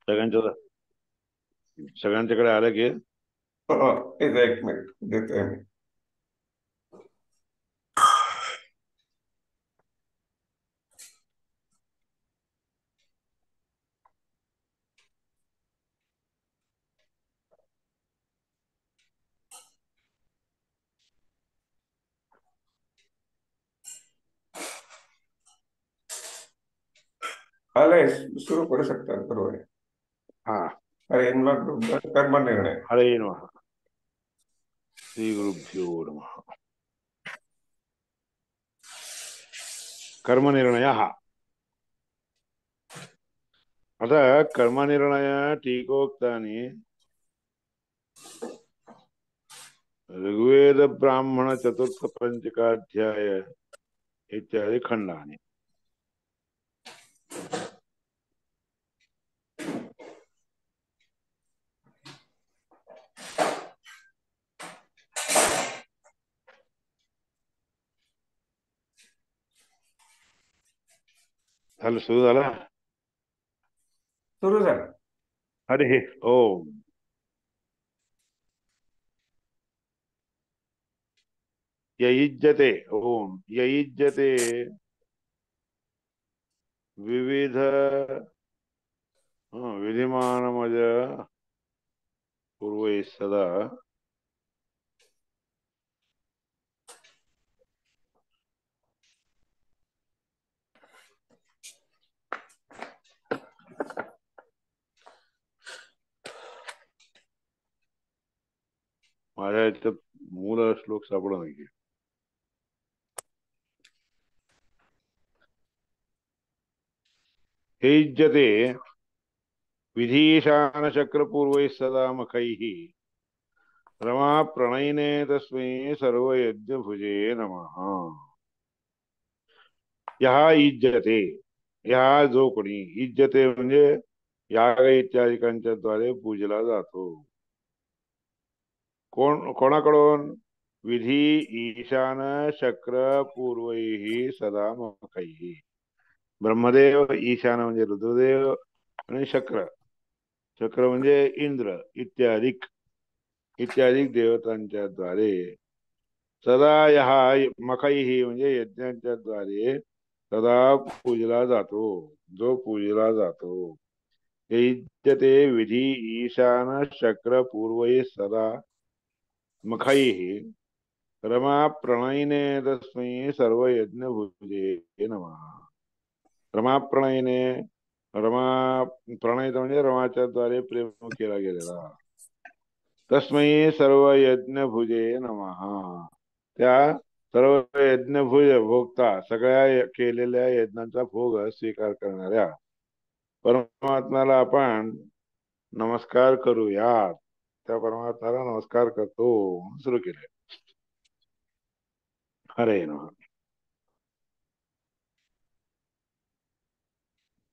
सगळ्यांच्या सगळ्यांच्याकडे आलं की इथं एक मिनिट देतोय मी. आलंय, सुरू करू शकतात बरोबर आहे. हा. अरे ग्रुप कर्मनिर्णय. हरे नमः. श्री गुरुभ्यो नमः. कर्मनिर्णय हा आता कर्मनिर्णय टीकोक्तानि ऋग्वेद ब्राह्मण चतुर्थ पंचकाध्याय इत्यादि खंडानि. झालं, सुरू झाला. सुरू झालं. हरि ओम. ययुज्यते ओम ययुज्यते विविध विधिमानमज पूर्वैः सदा माझ्या इथं मूल श्लोक सापडा नाही. हे युज्यते विधीशान चक्र पूर्वैः सदा मखैः रमा प्रणयिने तस्मै सर्वयज्ञभुजे नमः. यहा युज्यते, यहा जो कोणी युज्यते म्हणजे याग इत्यादिकांच्या द्वारे पूजला जातो. कोणाकडून? विधी ईशान शक्र पूर्वैः सदा मखैः. ब्रह्मदेव, ईशान म्हणजे रुद्रदेव, आणि शक्र, शक्र म्हणजे इंद्र इत्यादिक इत्यादिक देवतांच्या द्वारे सदा यहा मखैः म्हणजे यज्ञांच्या द्वारे सदा पूजला जातो, जो पूजला जातो. युज्यते विधी ईशान शक्र पूर्वैः सदा मखैः रमा प्रणयिने तस्मै सर्वयज्ञभुजे नमः. रमा प्रणयिने, रमा प्रणयित म्हणजे रमाच्या द्वारे प्रेम केला गेलेला. तस्मै सर्वयज्ञभुजे नमः. त्या सर्व यज्ञभुज भोगता, सगळ्या केलेल्या यज्ञांचा भोग स्वीकार करणाऱ्या परमात्म्याला आपण नमस्कार करूयात. त्या परमात्म्याला नमस्कार करतो सुरू केले. हरे नमः.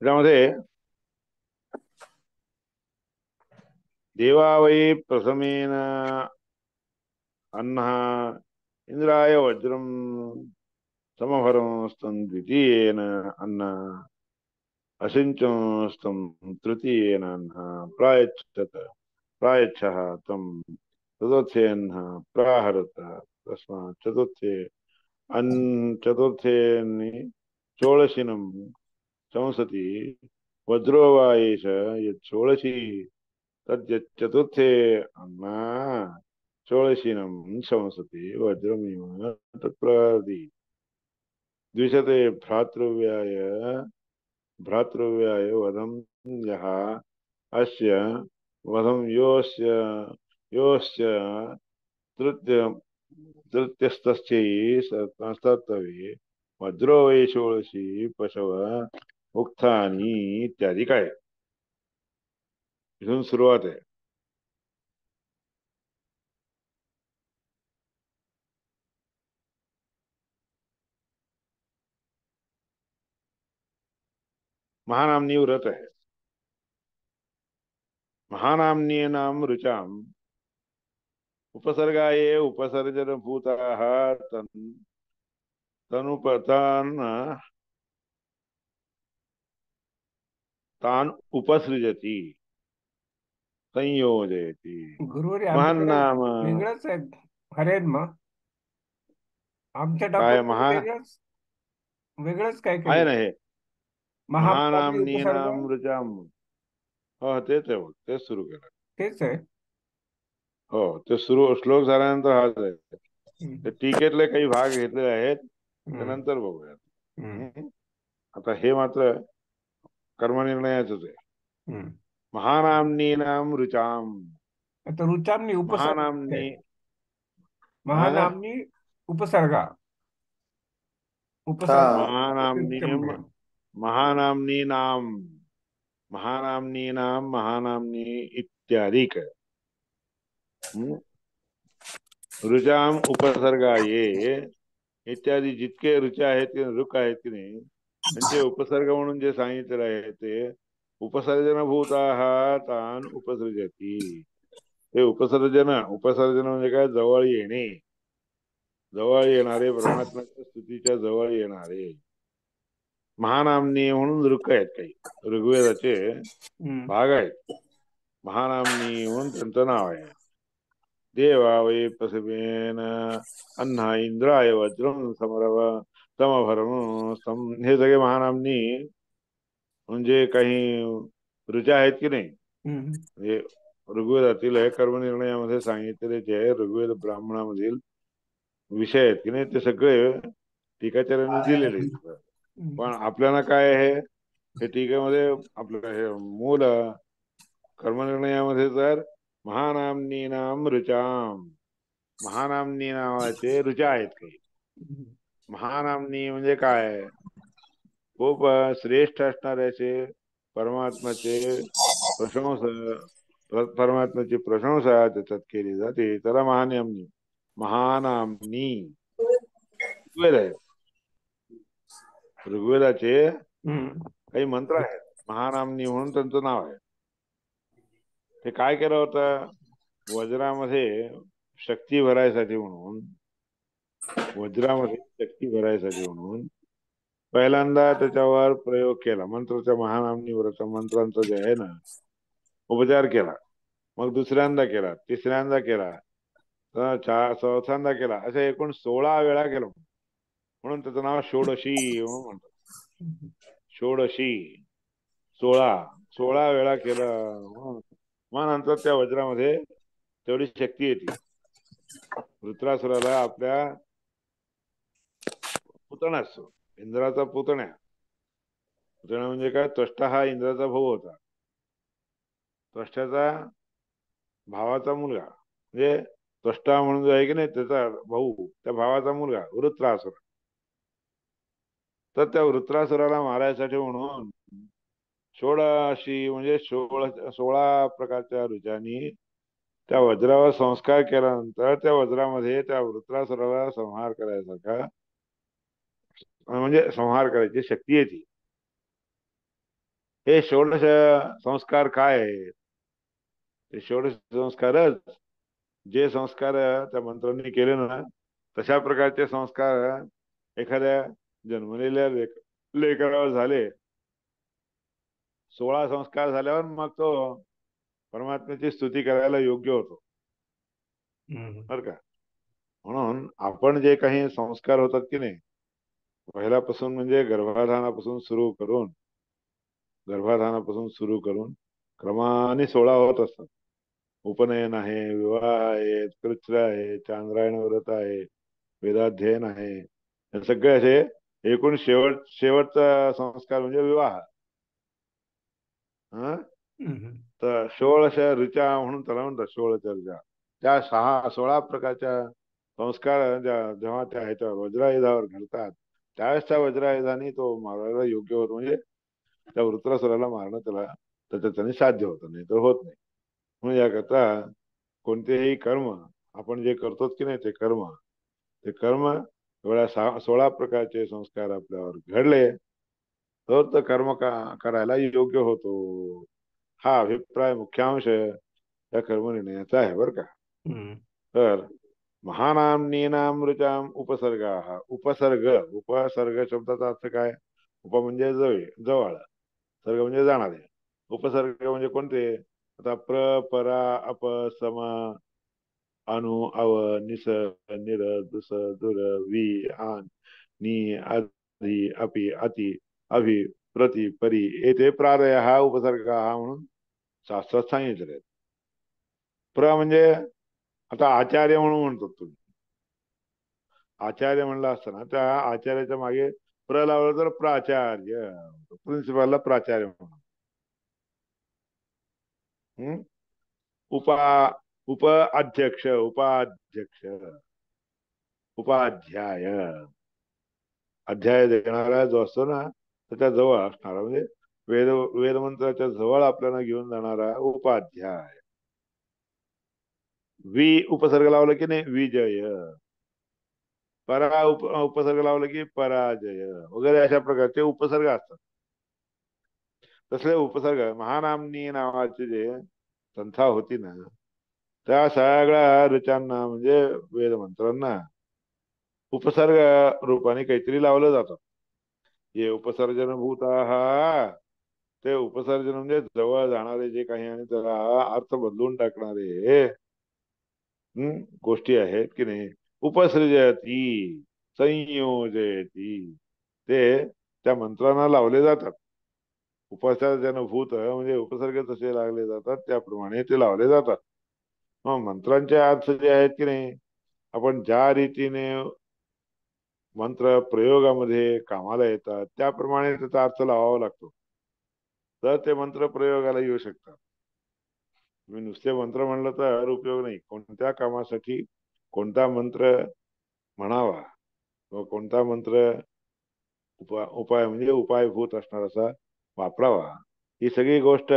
त्यामध्ये देवा वै प्रथमेन अन्नः इंद्राय वज्रम समभरमस्तं द्वितीयेन अन्न असिंचनस्तं तृतीयेन अन्न प्रायच्छः तं चतुर्थेऽन्नः प्राहरत. तस्मात् चतुर्थेऽन्नि षोडशिनं शंसति. वज्रो वा एष यत् षोडशी तद्यच्चतुर्थे अन्ना षोडशिनं शंसति वज्रमिव तत्प्रदी. द्विषते भ्रातृव्याय वधं यः अस्य वधं योऽस्य तृतीय तृतीयस्तस्यै संस्तर्तव्ये. वज्रो वै षोडशी पशव उक्तानि इत्यादि काय. इथून सुरुवात आहे. महानामनी व्रत आहे. महानाम्नीनां ऋचाम् उपसर्गाये उपसर्जन भूताः तनुपतान् तान् उपसृजति. संयोजयती. गुरुवारी महान आमच्याकडे नाम वेगळंच आहे. हरेन मग आमच्या काय डॉक्युमेंट महा वेगळंच वेगळंच काय आहे काही ना हे महामनाने उपसर्ग महानामनीनाम ऋचाम. हो तेच आहे बघ, तेच सुरू केलं. तेच आहे. हो ते सुरू श्लोक झाल्यानंतर हाच आहे. ते हम्म, टीकेतले काही भाग घेतले आहेत ते हम्म, नंतर बघूयात. हम्म, हम्म. आता हे मात्र कर्मनिर्णयाच आहे. हम्म. महानामनीनाम ऋचाम. आता रुचामनी उपसर्ग आहे. महानामनी हा महानामनी उपसर्गा हा उपसर्ग महानामनी प्रत्युत्तम आहे. महानामनीनाम महानामनीनाम महानामनी इत्यादिक. हम्म. ऋचाम उपसर्गा ये इत्यादी जितके ऋचा आहेत की ऋक आहेत की नाही त्यांचे उपसर्ग म्हणून जे सांगितलेलं आहे ते उपसर्जनभूताः तान उपसृजती. ते उपसर्जन म्हणजे काय, जवळ येणे, जवळ येणारे, परमात्म्याच्या स्तुतीच्या जवळ येणारे महानामनी म्हणून ऋक आहेत काही ऋग्वेदाचे हम्म, भाग आहेत. महानामनी म्हणून त्यांचं नाव आहे. देवा वै प्रसवेन अण्णा इंद्राय वज्रम समरव समभरम सम. हे सगळे महानामनी म्हणजे काही ऋचा आहेत की नाही. हम्म, म्हणजे ऋग्वेदातील हे कर्मनिर्णयामध्ये सांगितलेले जे ऋग्वेद ब्राह्मणामधील विषय आहेत की नाही ते सगळे टीकाचार्यांनी दिलेले आहेत. पण हम्म, आपल्याला काय आहे हे टीकेमध्ये आपलं हे मूल कर्मनिर्णयामध्ये तर महानामनी नाम ऋचाम महानामनी नावाचे ऋचा आहेत काही. हम्म, महानामनी म्हणजे काय, खूप श्रेष्ठ असणाऱ्याचे परमात्म्याचे परमात्म्याची प्रशंसा त्याच्यात केली जाते त्याला महानामनी. महानामनी ऋग्वेद आहे. ऋग्वेदाचे हम्म, काही मंत्र आहेत महानामनी म्हणून त्यांचं नाव आहे. ते काय केलं होतं वज्रामध्ये शक्ती भरायसाठी म्हणून वज्रामध्ये शक्ती भरायसाठी म्हणून पहिल्यांदा त्याच्यावर प्रयोग केला मंत्राच्या महानामनीवरचा मंत्रांचा जे आहे ना उपचार केला. मग दुसऱ्यांदा केला, तिसऱ्यांदा केला, चौथ्यांदा केला, असे एकूण 16 वेळा केलं. म्हणून त्याचं नाव षोडशी म्हणून म्हणतात. षोडशी 16 16 वेळा केलं. मग नंतर त्या वज्रामध्ये तेवढी शक्ती येते. वृत्रासुराला आपल्या पुतणा असतो, इंद्राचा पुतण्या. पुतणा म्हणजे काय, त्वष्टा हा इंद्राचा भाऊ होता. त्वष्ट्याचा भावाचा मुलगा म्हणजे त्वष्टा म्हणून जो आहे की नाही त्याचा भाऊ, त्या भावाचा मुलगा वृत्रासुर. तर त्या वृत्रासुराला मारायसाठी म्हणून षोडशी म्हणजे 16 प्रकारच्या ऋचांनी त्या वज्रावर संस्कार केल्यानंतर त्या वज्रामध्ये त्या वृत्रासुराला संहार करायसारखा म्हणजे संहार करायची शक्ती येते. हे षोडश संस्कार काय आहेत, ते षोडश संस्कारच जे संस्कार त्या मंत्रांनी केले ना तशा प्रकारचे संस्कार एखाद्या जन्मलेल्या लेकरावर झाले. 16 संस्कार झाल्यावर मग तो परमात्म्याची स्तुती करायला योग्य होतो हम्म, बर का. म्हणून आपण जे काही संस्कार होतात की नाही पहिल्यापासून म्हणजे गर्भाधानापासून सुरू करून क्रमाने 16 होत असतात. उपनयन आहे, विवाह आहे, कृच्र आहे, चांद्रायण व्रत आहे, वेदाध्ययन आहे, हे सगळे असे एकूण शेवटचा संस्कार म्हणजे विवाह. हा हम्म, तर 16 ऋचा म्हणून त्याला म्हणतात 16 ऋचा. त्या 16 प्रकारच्या संस्कार जेव्हा त्या ह्याच्यावर वज्रायुधावर घालतात त्यावेळेस त्या वज्रायुधाने तो मारायला योग्य होत. म्हणजे त्या वृत्रासुराला मारणं त्याच्याने साध्य होतं, नाही तर होत नाही. म्हणून याकरता कोणतेही कर्म आपण जे करतो की नाही ते कर्म एवढ्या 16 प्रकारचे संस्कार आपल्यावर घडले तर कर्म करायला योग्य होतो. हा अभिप्राय मुख्यांश या कर्मनिर्णयाचा आहे बर का. हम्म, तर महानामनीनाम ऋचाम उपसर्गा. उपसर्ग शब्दाचा अर्थ काय, उप म्हणजे जवळ, सर्ग म्हणजे जाणारे. उपसर्ग म्हणजे कोणते, आता परा अप सम अनु अव निस निर दुस दुर वि आन नि आदि अपि अति अभि प्रति परी येथे प्रारय हा उपसर्ग हा म्हणून शास्त्रात सांगितले. प्र म्हणजे आता आचार्य म्हणून म्हणतो तुम्ही. आचार्य म्हणलं असताना त्या आचार्याच्या मागे प्र लावलं तर प्राचार्य, प्रिन्सिपालला प्राचार्य म्हणून. उपा उप अध्यक्ष उपाध्यक्ष उपाध्याय, अध्याय देणारा जो असतो ना त्याच्या जवळ असणारा म्हणजे वेदमंत्राच्या जवळ आपल्याला घेऊन जाणारा उपाध्याय. वि उपसर्ग लावलं की नाही विजय, परा उपसर्ग लावलं की पराजय वगैरे अशा प्रकारचे उपसर्ग असतात. तसले उपसर्ग महानामनी नावाची जे संथा होती ना त्या सगळ्या ऋचांना म्हणजे वेदमंत्रांना उपसर्ग रूपाने काहीतरी लावलं जातं. हे उपसर्जन भूत ते उपसर्जन म्हणजे जवळ जाणारे जे काही आणि त्याला अर्थ बदलून टाकणारे गोष्टी आहेत की नाही. उपसृजती संयोजयती ते त्या मंत्रांना लावले जातात. उपसर्जन भूत म्हणजे उपसर्ग जसे लागले जातात त्याप्रमाणे ते लावले जातात. मग मंत्रांचे अर्थ जे आहेत की नाही आपण ज्या रीतीने मंत्र प्रयोगामध्ये कामाला येतात त्याप्रमाणे त्याचा अर्थ लावावा लागतो तर ते मंत्र प्रयोगाला येऊ शकतात. तुम्ही नुसते मंत्र म्हणलं तर उपयोग नाही. कोणत्या कामासाठी कोणता मंत्र म्हणावा व कोणता मंत्र उपाय म्हणजे उपायभूत असणार असा वापरावा ही सगळी गोष्ट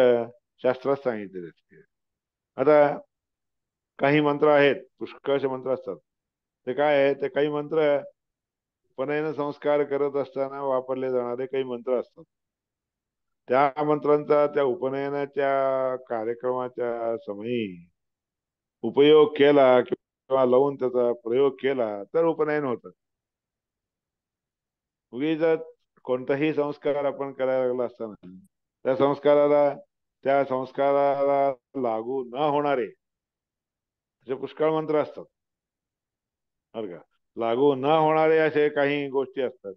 शास्त्रात सांगितलेली असते. आता काही मंत्र आहेत, पुष्कळचे मंत्र असतात. ते काय आहे, ते काही मंत्र उपनयन संस्कार करत असताना वापरले जाणारे काही मंत्र असतात. त्या मंत्रांचा त्या उपनयनाच्या कार्यक्रमाच्या समयी उपयोग केला किंवा लावून त्याचा प्रयोग केला तर उपनयन होतं. उगीच कोणताही संस्कार आपण करायला लागला असताना त्या संस्काराला लागू न होणारे असे पुष्कळ मंत्र असतात बरं का. लागू न होणारे असे काही गोष्टी असतात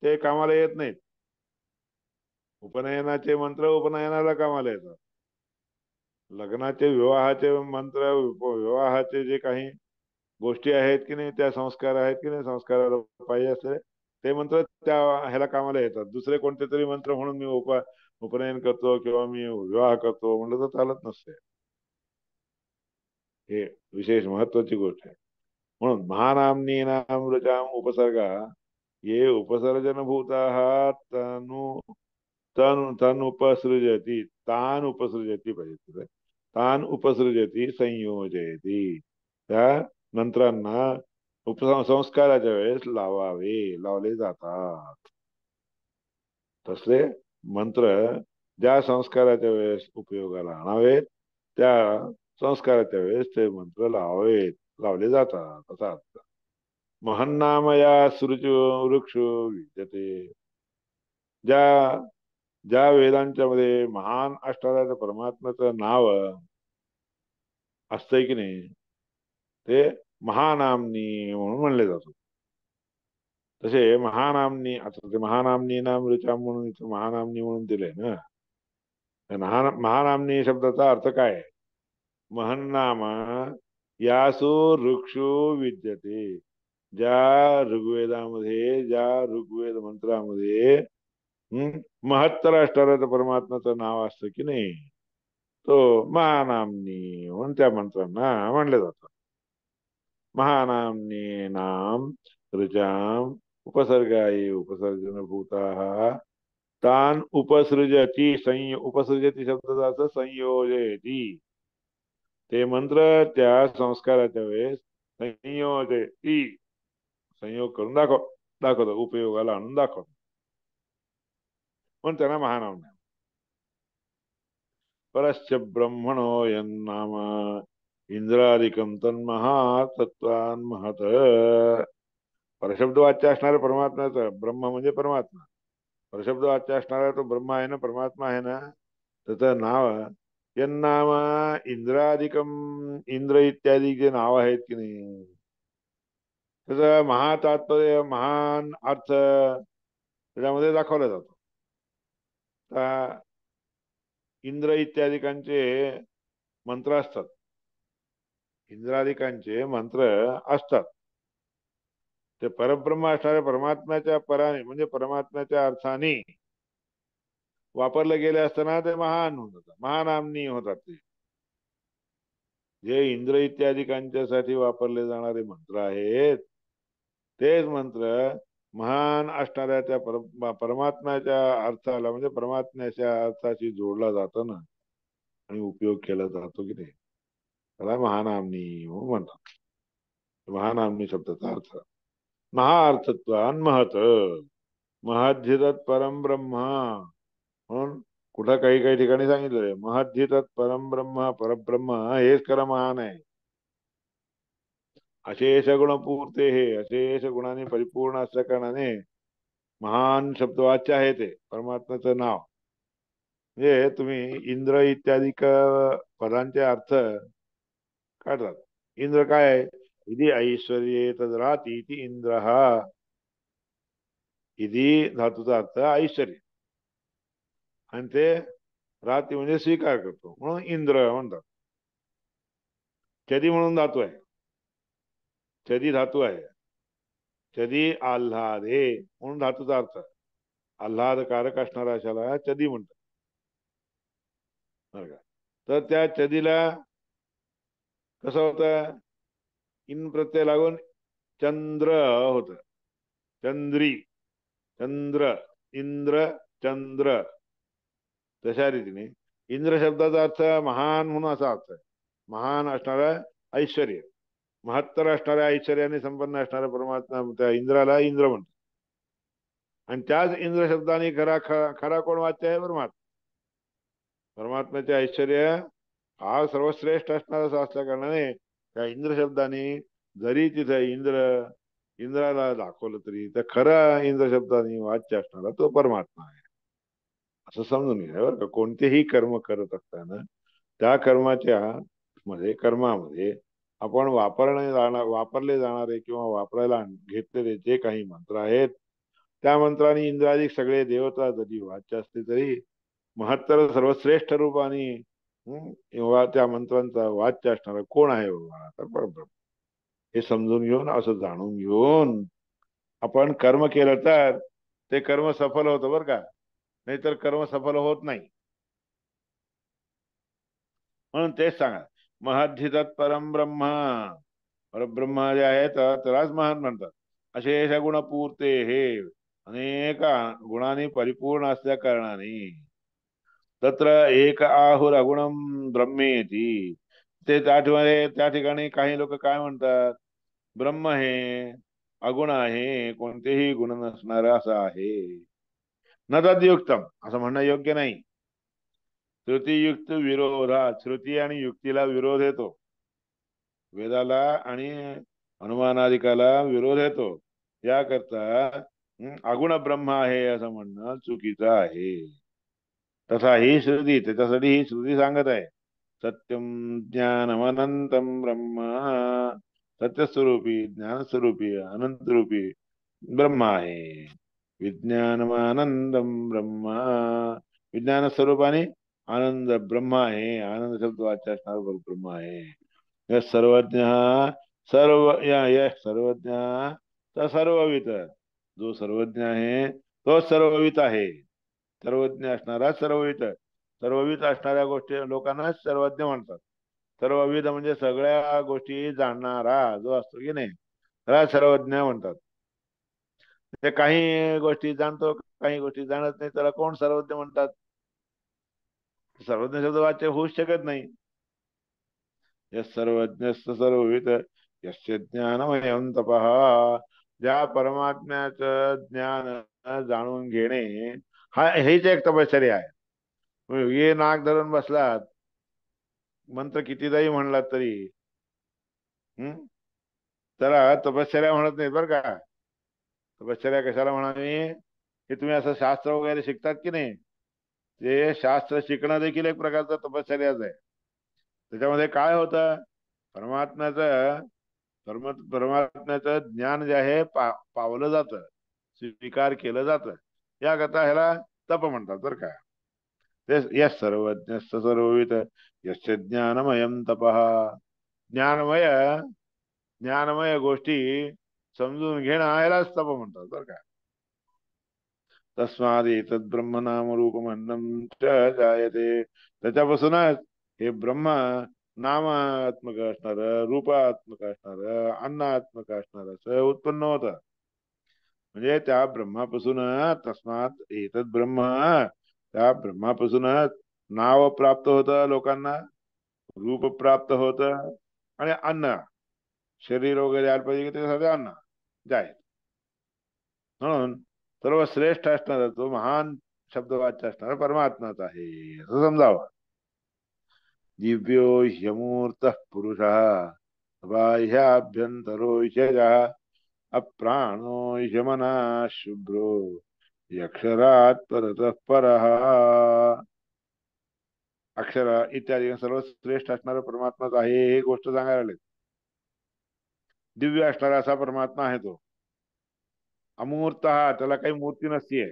ते कामाला येत नाहीत. उपनयनाचे मंत्र उपनयनाला कामाला येतात. लग्नाचे विवाहाचे मंत्र विवाहाचे जे काही गोष्टी आहेत की नाही त्या संस्कार आहेत की नाही संस्काराला पाहिजे असते ते मंत्र त्या ह्याला कामाला येतात. दुसरे कोणते तरी मंत्र म्हणून मी उपनयन करतो किंवा मी विवाह करतो म्हणलं तर चालत नसते. हे विशेष महत्वाची गोष्ट आहे. म्हणून महानामनी नाम ऋचाम उपसर्गा ये उपसर्जन भूता तनु तन तन उपसृजती तान उपसृजती पाहिजे. तान उपसृजती संयोजयती त्या मंत्रांना संस्काराच्या वेळेस लावले जातात. तसले मंत्र ज्या संस्काराच्या वेळेस उपयोगाला आणावेत त्या संस्काराच्या वेळेस ते मंत्र लावले जातात असा अर्थ. महन्नामया वृक्ष विद्यते ज्या ज्या वेदांच्या मध्ये महान असणाऱ्या परमात्म्याचं नाव असतंय की नाही ते महानामनी म्हणून म्हणले जातात. तसे महानामनी आता ते महानामनी नाम ऋचा म्हणून महानामनी म्हणून दिलंय ना. महानामनी शब्दाचा अर्थ काय आहे. महन्नाम यासु ऋक्षु विद्यते ज्या ऋग्वेदामध्ये ज्या ऋग्वेद मंत्रामध्ये महत्तर असणाऱ्या परमात्म्याचं नाव असतं की नाही तो महानामनी म्हणून त्या मंत्रांना म्हणले जातात. महानामनी नाम ऋचाम उपसर्गाय उपसर्जन भूता तान उपसृजती उपसृजती शब्दाचा अर्थ संयोजयती ते मंत्र त्या संस्काराच्या वेळेस संयोजयती संयोग करून दाखवतो उपयोगाला आणून दाखवतो पण त्यांना महानाम नाही. परश्च ब्रह्मणो यन्नाम इंद्रादिकम तन्महातत्वान महत परशब्द वाच्य असणाऱ्या परमात्म्याचं ब्रह्म म्हणजे परमात्मा परशब्द वाच्य असणारा तो ब्रह्म आहे ना परमात्मा आहे ना त्याचं नाव यन्नाम इंद्रादिकम, इंद्र इत्यादी जे नाव आहेत की नाही, त्याचा महातात्पर्य, महान अर्थ त्याच्यामध्ये दाखवला जातो. इंद्र इत्यादिकांचे मंत्र असतात, इंद्रादिकांचे मंत्र असतात. ते परब्रह्म असणाऱ्या परमात्म्याच्या पराने म्हणजे परमात्म्याच्या अर्थाने वापरले गेले असताना ते महान होतात, महानामनी होतात. ते जे इंद्र इत्यादिकांच्यासाठी वापरले जाणारे मंत्र आहेत, तेच मंत्र महान असणाऱ्या त्या परमात्म्याच्या अर्थाला म्हणजे परमात्म्याच्या अर्थाशी जोडला जातो ना, आणि उपयोग केला जातो की नाही, त्याला महानामनी म्हणतात. महानामनी शब्दाचा अर्थ महाअर्थत्वान महत, महद्धितत् परम ब्रह्म म्हणून कुठं काही काही ठिकाणी सांगितलंय महद्धितत् परम ब्रह्म, परब्रह्म हेच खरं महान आहे. अशेष गुणपूर्ते, हे अशेष गुणाने परिपूर्ण असल्या कारणाने महान शब्दवाच्य आहे ते परमात्म्याचं नाव. म्हणजे तुम्ही इंद्र इत्यादी पदांचे अर्थ काढतात. इंद्र काय आहे? इति ऐश्वर्ये तद्राती इति इंद्र, इति धातूचा अर्थ ऐश्वर्य, आणि ते राती म्हणजे स्वीकार करतो म्हणून इंद्र म्हणतात. चदी म्हणून धातू आहे, चदी धातू आहे. चदी आल्हादे म्हणून धातूचा अर्थ आल्हादकारक असणारा अशाला चदी म्हणतात, बरं का. तर त्या चदीला कसं होतं, इन प्रत्यय लागून चंद्र होत, चंद्री, चंद्र, इंद्र, चंद्र. तशा रीतीने इंद्र शब्दाचा अर्थ महान म्हणून असा अर्थ आहे. महान असणारा ऐश्वर्य, महत्तर असणाऱ्या ऐश्वर्याने संपन्न असणाऱ्या परमात्मा त्या इंद्राला इंद्र म्हणतात. आणि त्याच इंद्र शब्दाने खरा खरा कोण वाच्य आहे? परमात्मा. परमात्म्याचे ऐश्वर्य हा सर्वश्रेष्ठ असणारा असल्या कारणाने त्या इंद्र शब्दाने जरी तिथे इंद्राला दाखवलं तरी त्या खरा इंद्र शब्दाने वाच्य असणारा तो परमात्मा आहे, असं समजून घ्या बरं का. कोणतेही कर्म करत असताना त्या कर्मामध्ये आपण वापरले जाणारे किंवा वापरायला घेतलेले जे काही मंत्र आहेत, त्या मंत्राने इंद्रादिक सगळे देवता जरी वाच्य असले तरी महत्तर सर्वश्रेष्ठ रूपाने त्या मंत्रांचा वाच्य असणारा कोण आहे बाबा? तर परब्रह्म. हे समजून घेऊन, असं जाणून घेऊन आपण कर्म केलं तर ते कर्म सफल होतं बरं का, नाहीतर कर्म सफल होत नाही. म्हणून तेच सांगा, महद्धितत् परम ब्रह्म, परब्रह्म जे आहेत त्यालाच महान म्हणतात. अशेष गुणपूर्ते, हे अनेक गुणांनी परिपूर्ण असल्या कारणाने तत्र एक आहुरगुणम ब्रह्मेती, ते त्या ठिकाणी काही लोक काय म्हणतात, ब्रह्म हे अगुण आहे, कोणतेही गुण नसणार असं आहे. न तद्युक्तम, असं म्हणणं योग्य नाही. श्रुतीयुक्त विरोधात, श्रुती आणि युक्तीला विरोध येतो, वेदाला आणि अनुमानादिकाला विरोध येतो. याकरता अगुण ब्रह्म आहे असं म्हणणं चुकीचं आहे. तसा ही श्रुती, त्याच्यासाठी ही श्रुती सांगत आहे, सत्यम ज्ञानमनंतम ब्रह्म, सत्यस्वरूपी, ज्ञानस्वरूपी, अनंतरूपी ब्रह्म आहे. विज्ञानमानंदम ब्रह्म, विज्ञान स्वरूपाने आनंद ब्रह्म आहे, आनंद शब्द वाच्य असणार ब्रह्म आहे. यह सर्वज्ञ, यह सर्वज्ञ तर सर्ववित, जो सर्वज्ञ आहे तो सर्ववित आहे. सर्वज्ञ असणारा सर्ववित, सर्ववित असणाऱ्या गोष्टी लोकांना सर्वज्ञ म्हणतात. सर्वविध म्हणजे सगळ्या गोष्टी जाणणारा जो असतो की नाही, त्याला सर्वज्ञ म्हणतात. ते काही गोष्टी जाणतो, काही गोष्टी जाणत नाही, त्याला कोण सर्वज्ञ म्हणतात? सर्वज्ञ शब्द वाच्य होऊच शकत नाही. सर्वज्ञ सर्वविद यस्य ज्ञानमयं तपः, ज्या परमात्म्याचं ज्ञान जाणून घेणे हेच एक तपश्चर्या आहे. हे नाक धरून बसलात, मंत्र कितीदाही म्हणलात तरी त्याला तपश्चर्या म्हणत नाहीत बरं का. तपश्चर्या कशाला म्हणावी? हे तुम्ही असं शास्त्र वगैरे शिकतात की नाही, ते शास्त्र शिकणं देखील एक प्रकारचा तपश्चर्याच आहे. त्याच्यामध्ये काय होतं, परमात्म्याचं परमात्म्याचं ज्ञान जे आहे पावलं जातं, स्वीकार केलं जातं. याकरता ह्याला तप म्हणतात बरं का. ते यश सर्वज्ञ सर्वविद यस्य ज्ञानमयम तपः. ज्ञानमय ज्ञानमय गोष्टी समजून घेणं ह्यालाच तप म्हणतात बरं का. तस्माद एतद् ब्रह्म नाम रूपमन्नं च जायते. त्याच्यापासूनच हे ब्रह्म नामात्मक असणार, रूपात्मक असणार, अन्नात्मक असणार असं उत्पन्न होतं. म्हणजे त्या ब्रह्मापासून, तस्मात एतद् ब्रह्म, त्या ब्रह्मापासूनच नाव प्राप्त होतं लोकांना, रूप प्राप्त होतं, आणि अन्न, शरीर वगैरे आलं पाहिजे की त्याच्यासाठी अन्न जाय. म्हणून सर्व श्रेष्ठ असणारा तो महान शब्दवाच्य असणारा परमात्माच आहे असं समजावं. दिव्यो ह्यमूर्त पुरुष बाह्याभ्यंतरो ह्यजः अप्राणो ह्यमना शुभ्रो यक्षरात परतः परः. अक्षर इत्यादी सर्व श्रेष्ठ असणारा परमात्माच आहे ही गोष्ट सांगायला लागली. दिव्य असणारा असा परमात्मा आहे तो. अमूर्त, त्याला काही मूर्ती नसतीये.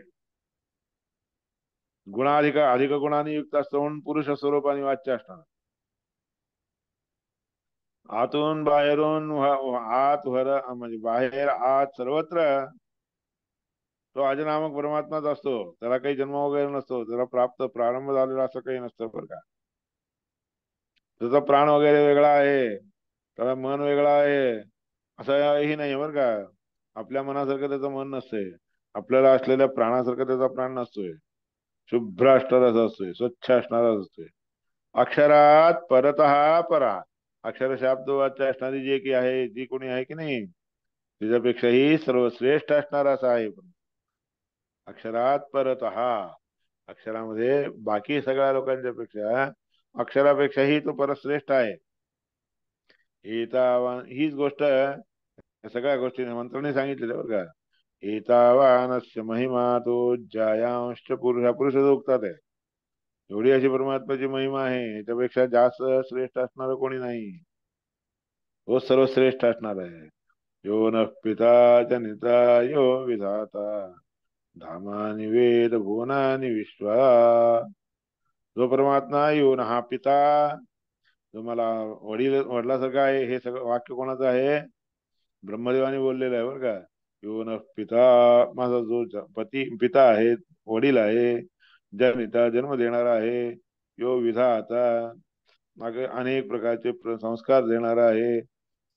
गुणाधिक अधिक गुणांनी युक्त असतो म्हणून पुरुष स्वरूपाने वाच्य असणार. आतून बाहेरून आत वर म्हणजे बाहेर आत सर्वत्र तो अजनामक परमात्माच असतो. त्याला काही जन्म वगैरे नसतो, त्याला प्रारंभ झालेला असं काही नसतं बरं का. त्याचा प्राण वगैरे वेगळा आहे, त्याला मन वेगळा आहे असंही नाही बरं का. आपल्या मनासारखं त्याचं मन नसतंय, आपल्याला असलेल्या प्राणासारखं त्याचा प्राण नसतोय. शुभ्र असणाराच असतोय, स्वच्छ असणाराच असतोय. अक्षरात परतः परा. अक्षर शब्द वाच्य असणारी जे की आहे, जी कोणी आहे की नाही, त्याच्यापेक्षाही सर्वश्रेष्ठ असणारा असा आहे अक्षरात परतः. अक्षरामध्ये बाकी सगळ्या लोकांच्या पेक्षा अक्षरापेक्षाही तो परश्रेष्ठ आहे. हीच गोष्ट या सगळ्या गोष्टी मंत्राने सांगितलेल्या बरं का. एतावानस्य महिमा तो जायांश पुरुष उगतात आहे. एवढी अशी परमात्म्याची महिमा आहे, याच्यापेक्षा जास्त श्रेष्ठ असणार कोणी नाही. तो सर्वश्रेष्ठ असणार आहे. यो न पिता जनिता यो विधाता धामानि वेद भुवनानि विश्वा. जो परमात्मा येऊन हा पिता, जो मला वडिलासारखा आहे, हे सगळं वाक्य कोणाचं आहे, ब्रह्मदेवाने बोललेलं आहे बरं का. येऊन पिता, माझा जो पिता आहे, वडील आहे, जनिता जन्म देणारा आहे, यो विधाता मागे अनेक प्रकारचे संस्कार देणारा आहे,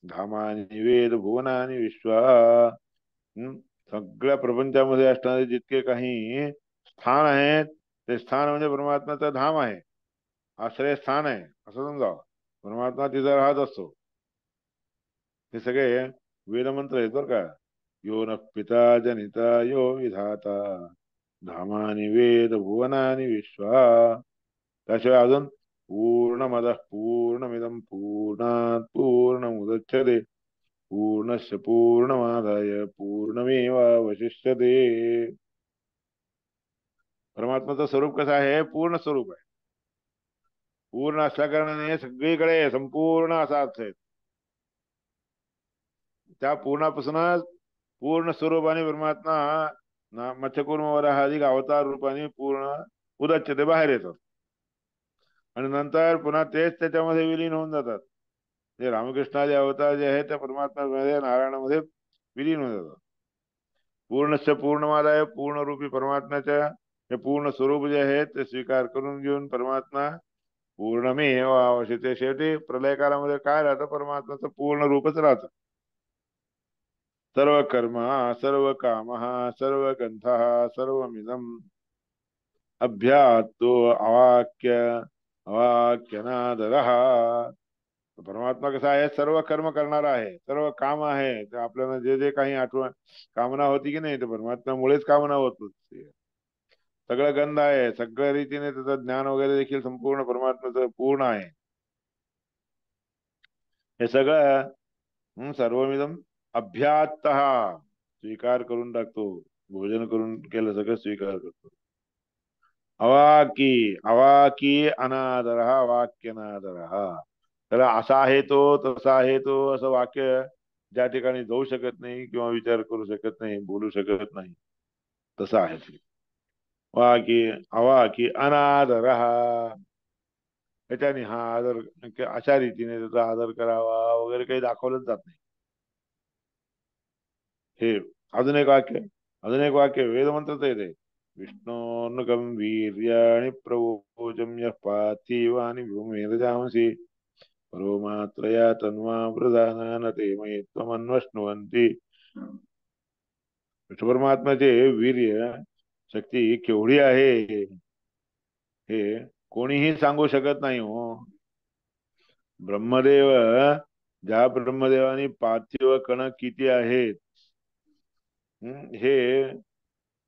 धामानि वेद भुवनानि विश्वा. सगळ्या प्रपंचामध्ये असणारे जितके काही स्थान आहेत, ते स्थान म्हणजे परमात्म्याचं धाम आहे, आश्रय स्थान आहे असं समजावं. परमात्मा तिथं राहत असतो. हे सगळे वेदमंत्र आहेत बरं का. यो न पिता जनिता यो विधाता धामानि वेद भुवनानि विश्वा. त्याशिवाय अजून पूर्णमदः पूर्णमिदं पूर्णात् पूर्णमुदच्यते पूर्णस्य पूर्णमादाय पूर्णमेवावशिष्यते. परमात्माचं स्वरूप कसं आहे, पूर्ण स्वरूप आहे. पूर्ण असल्या कारणाने सगळीकडे संपूर्ण असा अर्थ आहे. त्या पूर्णापासूनच पूर्ण स्वरूपाने परमात्मा मत्स्यकूर्म वराहादिक अवतार रूपाने पूर्ण उदच्यते बाहेर येतात, आणि नंतर पुन्हा तेच त्याच्यामध्ये विलीन होऊन जातात. जे रामकृष्णाचे अवतार जे आहेत त्या परमात्म्यामध्ये नारायणामध्ये विलीन होऊन जातात. पूर्णस्य पूर्णमादाय पूर्ण रूपी परमात्म्याच्या हे पूर्ण स्वरूप जे आहे ते स्वीकार करून घेऊन परमात्मा पूर्णमेव अवशिष्यते. शेवटी प्रलय कालामध्ये काय राहतं, परमात्म्याचं पूर्ण रूपच राहतं. सर्व कर्म सर्व काम सर्व गंध सर्वमिदम अभ्यातो अवाक्य अवाक्यनादरः. परमात्मा कसा आहे, सर्व कर्म करणारा आहे, सर्व काम आहे. तर आपल्याला जे जे काही आठवण कामना होती की नाही, ते परमात्म्यामुळेच कामना होत होती. सगळं गंध आहे, सगळ्या रीतीने त्याचं ज्ञान वगैरे देखील संपूर्ण परमात्म्याचं पूर्ण आहे. हे सगळं सर्वमिदम अभ्यात स्वीकार करून टाकतो. भोजन करून केलं सगळं स्वीकार करतो. अवाकी अवाकी अनादर वाक्यनादर. तर असा आहे तो, तसा आहे तो, असं वाक्य ज्या ठिकाणी जाऊ शकत नाही किंवा विचार करू शकत नाही, बोलू शकत नाही, तसं आहे ते. वाकी अवाकी अनादर त्याच्याने हा आदर, अशा रीतीने त्याचा आदर करावा वगैरे काही दाखवलंच जात नाही. हे अजून एक वाक्य, अजून एक वाक्य वेदमंत्राचं येते. विष्णोर्नुगंभीर्याणि प्रवोचम यः पार्थिवानि भूमेरजांसि परोमात्रया तन्वा प्रधान ते मयि त्वमन्वष्णुवन्ति. विष्णू परमात्म्याचे वीर्य शक्ती केवढी आहे हे कोणीही सांगू शकत नाही हो. ब्रह्मदेव, ज्या ब्रह्मदेवानी पार्थिव कण किती आहेत हे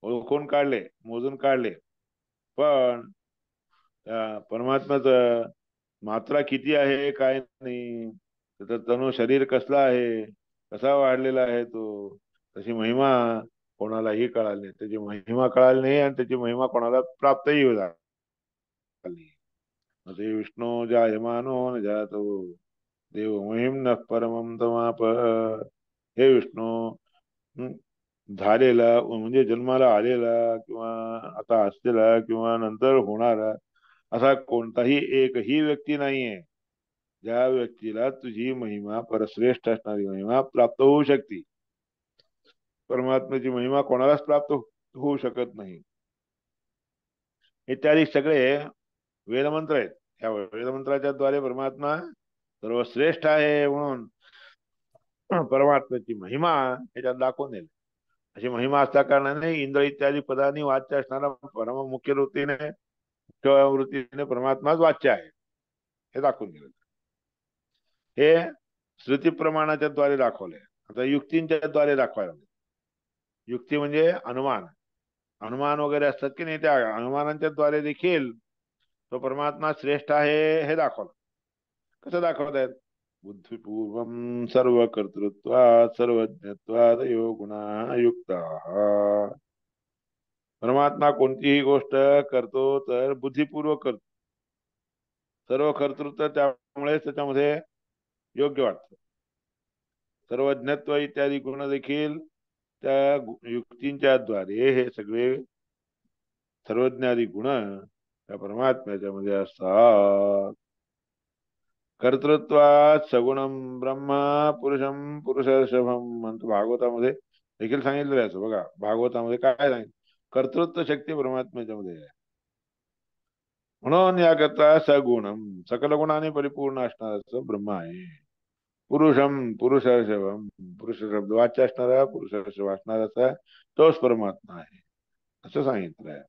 ओळखून काढले, मोजून काढले, पण परमात्म्याचं मात्रा किती आहे काय नाही, त्याचं तनु शरीर कसलं आहे, कसा वाढलेला आहे तो, तशी महिमा कोणालाही कळाली नाही. त्याची महिमा कळाली नाही आणि त्याची महिमा कोणाला प्राप्तही झाली नाही. ते विष्णू जायमानो न जातो देव महिम न परमम तमाप. हे विष्णू, हं, झालेला म्हणजे जन्माला आलेला किंवा आता असलेला किंवा नंतर होणारा असा कोणताही एकही व्यक्ती नाहीये ज्या व्यक्तीला तुझी महिमा, परश्रेष्ठ असणारी महिमा प्राप्त होऊ शकते. परमात्म्याची महिमा कोणालाच प्राप्त होऊ शकत नाही. इत्यादी सगळे वेदमंत्र आहेत. या वेदमंत्राच्या द्वारे परमात्मा सर्वश्रेष्ठ आहे म्हणून परमात्म्याची महिमा ह्याच्यात दाखवून दिली. अशी महिमा असल्या कारणाने इंद्र इत्यादी पदांनी वाच्य असणारा परम मुख्य वृत्तीने परमात्माच वाच्य आहे हे दाखवून दिलं. हे श्रुती प्रमाणाच्या द्वारे दाखवले. आता युक्तींच्या द्वारे दाखवायला, युक्ती म्हणजे अनुमान, अनुमान वगैरे असतात की नाही, त्या अनुमानांच्या द्वारे देखील तो परमात्मा श्रेष्ठ आहे हे दाखवलं. कसं दाखवतायत? बुद्धिपूर्वम सर्व कर्तृत्वात सर्वज्ञत्वाद यो गुणा युक्ता. परमात्मा कोणतीही गोष्ट करतो तर बुद्धिपूर्वक करतो. सर्व कर्तृत्व त्यामुळे त्याच्यामध्ये योग्य वाटतं. सर्वज्ञत्व इत्यादी गुण देखील त्या युक्तींच्या द्वारे हे सगळे सर्वज्ञादी गुण त्या परमात्म्याच्या मध्ये असतात. कर्तृत्वात सगुणम ब्रह्म पुरुषम पुरुषर्षभम म्हणतो भागवतामध्ये देखील सांगितलेलं आहे. बघा भागवतामध्ये काय सांगितलं, कर्तृत्व शक्ती परमात्म्याच्या मध्ये आहे. म्हणून याकरता सगुणम सकल गुणाने परिपूर्ण असणारा ब्रह्म आहे. पुरुषम पुरुषर्षभम पुरुष शब्द वाच्य असणारा, पुरुषर्षभ असणारा तोच परमात्मा आहे असं सांगितलंय.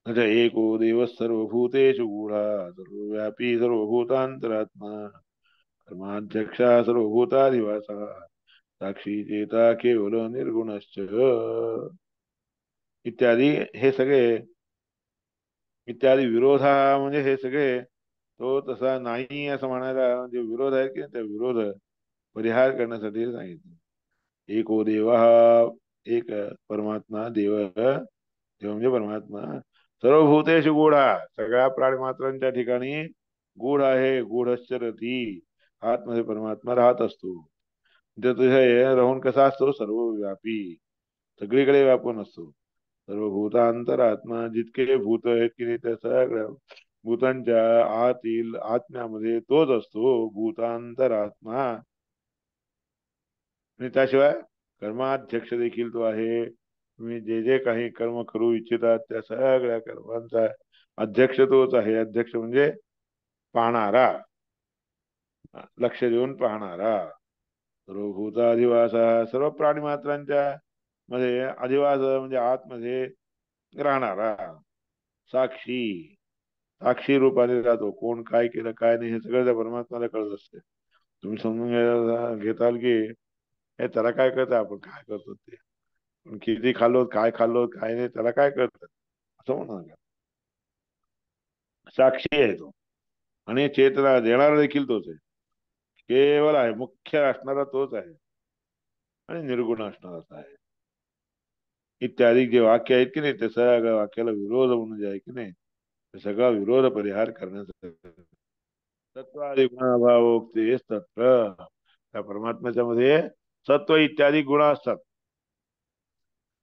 अच्छा, एको देव सर्वभूतेषु गूढा सर्वव्यापी सर्वभूतांतरात्मा कर्माध्यक्षा सर्वभूताधिवासा साक्षी चेता केवल निर्गुणश्च. इत्यादी हे सगळे इत्यादी विरोधा म्हणजे हे सगळे तो तसा नाही असं म्हणायला म्हणजे विरोध आहे की त्या विरोध परिहार करण्यासाठी सांगितलं. एको देव हा एक परमात्मा, देव देव म्हणजे परमात्मा सर्व भूतेषु गूढा सगळ्या प्राणीमात्रांच्या ठिकाणी गूढ आहे. गूढश्चरती आतमध्ये परमात्मा राहत असतो. ते तुझ्या राहून कसा असतो, सर्वव्यापी सगळीकडे व्यापून असतो. सर्व भूतांतरात्मा जितके भूत आहेत की त्या सगळ्या भूतांच्या आतील आत्म्यामध्ये तोच असतो भूतांतरात्मा. आणि त्याशिवाय कर्माध्यक्ष देखील तो आहे. तुम्ही जे जे काही कर्म करू इच्छितात त्या सगळ्या कर्मांचा अध्यक्ष तोच आहे. अध्यक्ष म्हणजे पाहणारा, लक्ष देऊन पाहणारा. सर्व भूताधिवासा सर्व प्राणी मात्रांच्या मध्ये अधिवास म्हणजे आतमध्ये राहणारा. साक्षी साक्षी रूपाने राहतो. कोण काय केलं काय नाही हे सगळं त्या परमात्म्याला कळत असते. तुम्ही समजून घेताल की हे त्याला काय कळतं आपण काय करतो ते, किती खाल्लो काय खाल्लो काय नाही त्याला काय कळतं असं म्हणा. साक्षी आहे तो आणि चेतना देणारा देखील तोच आहे. केवळ आहे, मुख्य असणारा तोच आहे आणि निर्गुण असणाराच आहे. इत्यादी जे वाक्य आहेत की नाही ते सगळ्या वाक्याला विरोध म्हणून जे आहे की नाही ते सगळा विरोध परिहार करण्यासाठी तत्वादी गुणाभावोक्ती तत्र त्या परमात्म्याच्या मध्ये सत्व इत्यादी गुण असतात.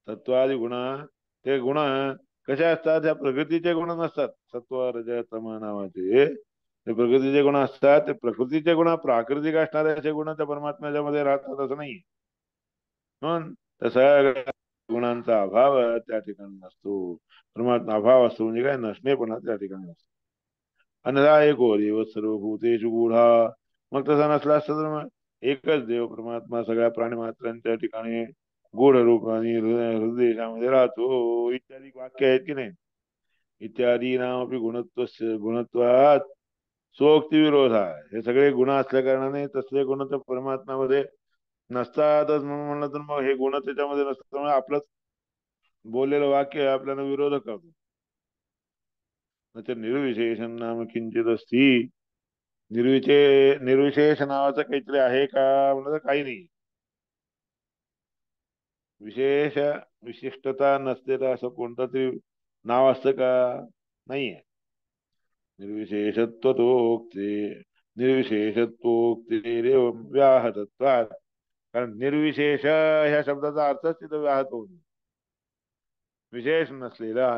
सत्वादी गुण ते गुण कसे असतात? त्या प्रकृतीचे गुण नसतात. सत्व रज तम नावाचे ते प्रकृतीचे गुण असतात. ते प्रकृतीचे गुण प्राकृतिक असणारे असे गुण त्या परमात्म्याच्या मध्ये राहतात असं नाही. म्हणून त्या सगळ्या गुणांचा अभाव त्या ठिकाणी नसतो. परमात्मा अभाव असतो म्हणजे काय? नसणेपणा त्या ठिकाणी असतो. अन्यथा एको देव सर्वभूतेषु गूढा. मग तसा नसला असता तर मग एकच देव परमात्मा सगळ्या प्राणीमात्रांच्या ठिकाणी गूढ रूपाने हृदयामध्ये राहतो इत्यादी वाक्य आहेत की नाही. इत्यादी नामपी गुणत्वात स्वोक्ती विरोध आहे. हे सगळे गुण असल्या कारणाने तसले गुण तर परमात्म्यामध्ये नसतातच म्हणून म्हणलं तर मग हे गुण त्याच्यामध्ये नसतात त्यामुळे आपलंच बोललेलं वाक्य आपल्याला विरोध करतो. निर्विशेषण नाम किंचित असती. निर्विशेष नावाचं काहीतरी आहे का म्हणलं तर काही नाही. विशेष विशिष्टता नसते तर असं कोणतं तरी नाव असतं का? नाहीये. निर्विशेषत्वतोक्ते निर्विशेषत्वोक्ते व्याहतत्वात. कारण निर्विशेष ह्या शब्दाचा अर्थच तिथं व्याहत होऊन विशेष नसलेला.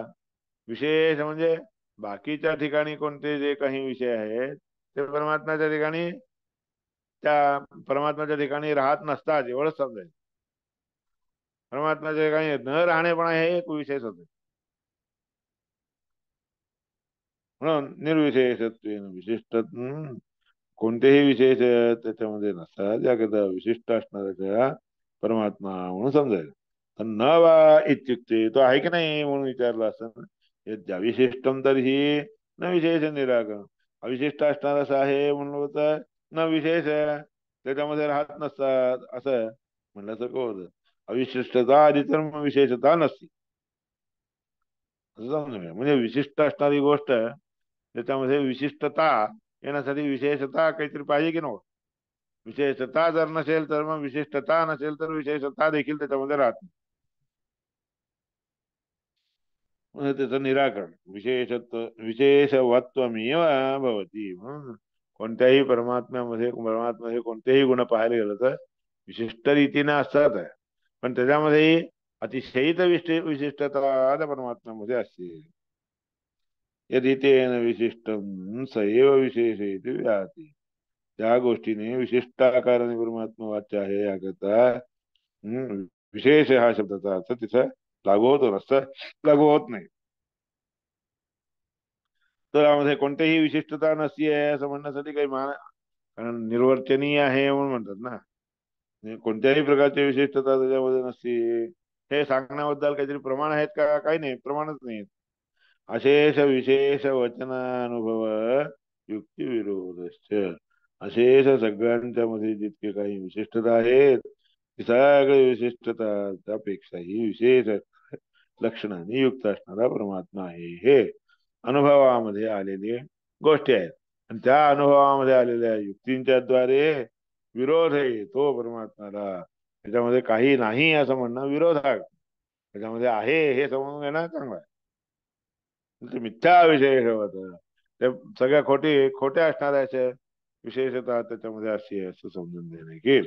विशेष म्हणजे बाकीच्या ठिकाणी कोणते जे काही विषय आहेत ते परमात्म्याच्या ठिकाणी त्या परमात्म्याच्या ठिकाणी राहत नसतात एवढंच समजायचं. परमात्म्याच्या ठिकाणी न राहणेपणा हे एक विशेष होते. म्हणून निर्विशेषत्व विशिष्ट कोणतेही विशेष त्याच्यामध्ये नसतात. याकरता विशिष्ट असणाऱ्याच्या परमात्मा म्हणून समजायचं. तर न वा इत्युक्ते तो आहे की नाही म्हणून विचारलं असतं. यद्या विशिष्टम तरीही न विशेष निराकरण. अविशिष्ट असणार असं आहे म्हणलं होतं न विशेष आहे त्याच्यामध्ये राहत नसतात असं म्हणलं तर होतं. अविशिष्टता आधी तर मग विशेषता नसती असं समजून घ्या. म्हणजे विशिष्ट असणारी गोष्ट त्याच्यामध्ये विशिष्टता येण्यासाठी विशेषता काहीतरी पाहिजे की नको. विशेषता जर नसेल तर मग विशिष्टता नसेल तर विशेषता देखील त्याच्यामध्ये राहत नाही. म्हणजे त्याचं निराकरण विशेषत्व विशेषवत्वमेव भवती. म्हणून कोणत्याही परमात्म्यामध्ये कोणतेही गुण पाहायला गेलं तर विशिष्ट रीतीने असतात पण त्याच्यामध्ये अतिशयित विशिष्टता त्या परमात्म्यामध्ये असते. यदि तेन विशिष्टम सएव विशेष व्याहती. त्या गोष्टीने विशिष्ट आकाराने परमात्मा वाच्य आहे याकरता विशेष हा शब्दाचा अर्थ तिथं लागू होतो नसतं लागू होत नाही. तर यामध्ये कोणतीही विशिष्टता नसती आहे असं म्हणण्यासाठी काही कारण निर्वर्चनीय आहे म्हणून म्हणतात ना. कोणत्याही प्रकारची विशिष्टता त्याच्यामध्ये नसती हे सांगण्याबद्दल काहीतरी प्रमाण आहेत का? काही नाही, प्रमाणच नाही. अशेष विशेष वचनानुभव युक्ती विरोधश्च. अशेष सगळ्यांच्या मध्ये जितके काही विशिष्टता आहेत ती सगळी विशिष्टता त्यापेक्षाही विशेष लक्षणाने युक्त असणारा परमात्मा आहे हे अनुभवामध्ये आलेले गोष्टी आहेत. आणि त्या अनुभवामध्ये आलेल्या युक्तींच्या द्वारे विरोध आहे तो परमात्म्याला. त्याच्यामध्ये काही नाही असं म्हणणं विरोध आहे. त्याच्यामध्ये आहे हे समजून घेणं चांगलं आहे. मिथ्या विशेष होत ते सगळ्या खोट्या असणाऱ्याच्या विशेषता त्याच्यामध्ये अशी आहे असं समजून देणे की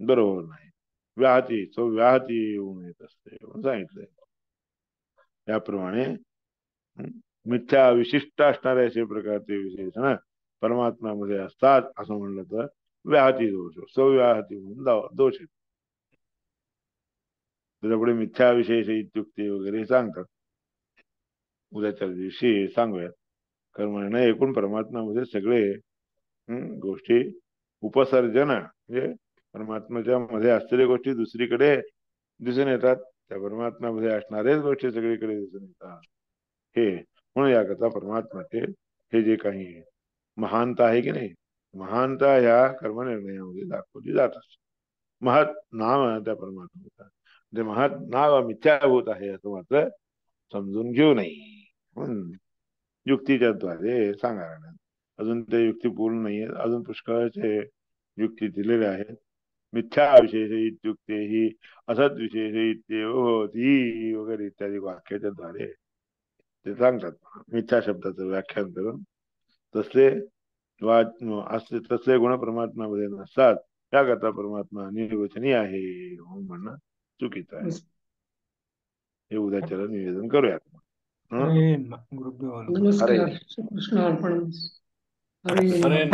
बरोबर नाही. व्याहती येऊन येत असते म्हणून सांगितलंय. त्याप्रमाणे मिथ्या विशिष्ट असणारे असे प्रकारचे विशेषण परमात्म्यामध्ये असतात असं म्हणलं तर व्याहती दोष सव्याहती म्हणून दोष येतो. त्याच्यापुढे मिथ्या विशेष इत्युक्ती वगैरे सांगतात. उद्याच्या दिवशी सांगूयात. कारण म्हणणं एकूण परमात्म्यामध्ये सगळे गोष्टी उपसर्जन म्हणजे परमात्म्याच्या मध्ये असलेल्या गोष्टी दुसरीकडे दिसून येतात. त्या परमात्म्यामध्ये असणाऱ्याच गोष्टी सगळीकडे दिसून येतात. हे म्हणून याकरता परमात्म्याचे हे जे काही महानता आहे की नाही महानता ह्या कर्मनिर्णयामध्ये दाखवली जात असते. महत् नाम त्या परमात्म्याचा म्हणजे महत् नाव मिथ्याभूत आहे असं मात्र समजून घेऊ नये. युक्तीच्या द्वारे सांगा. अजून ते युक्ती पूर्ण नाहीये. अजून पुष्कळचे युक्ती दिलेल्या आहेत. मिथ्या विशेष इत्युक्ते ही असत विशेष इत्येव होती वगैरे इत्यादी वाक्याच्या द्वारे ते सांगतात. मिथ्या शब्दाचं व्याख्यान करून तसले असे तसले गुण परमात्म्यामध्ये नसतात, त्याकरता परमात्मा निर्वचनीय आहे म्हणणं चुकीचं आहे. हे उद्याच्याला निवेदन करूयात. हं? हरे गुरुभ्यो नमः. हरे नमस्कार. कृष्ण अर्पण. हरे हरे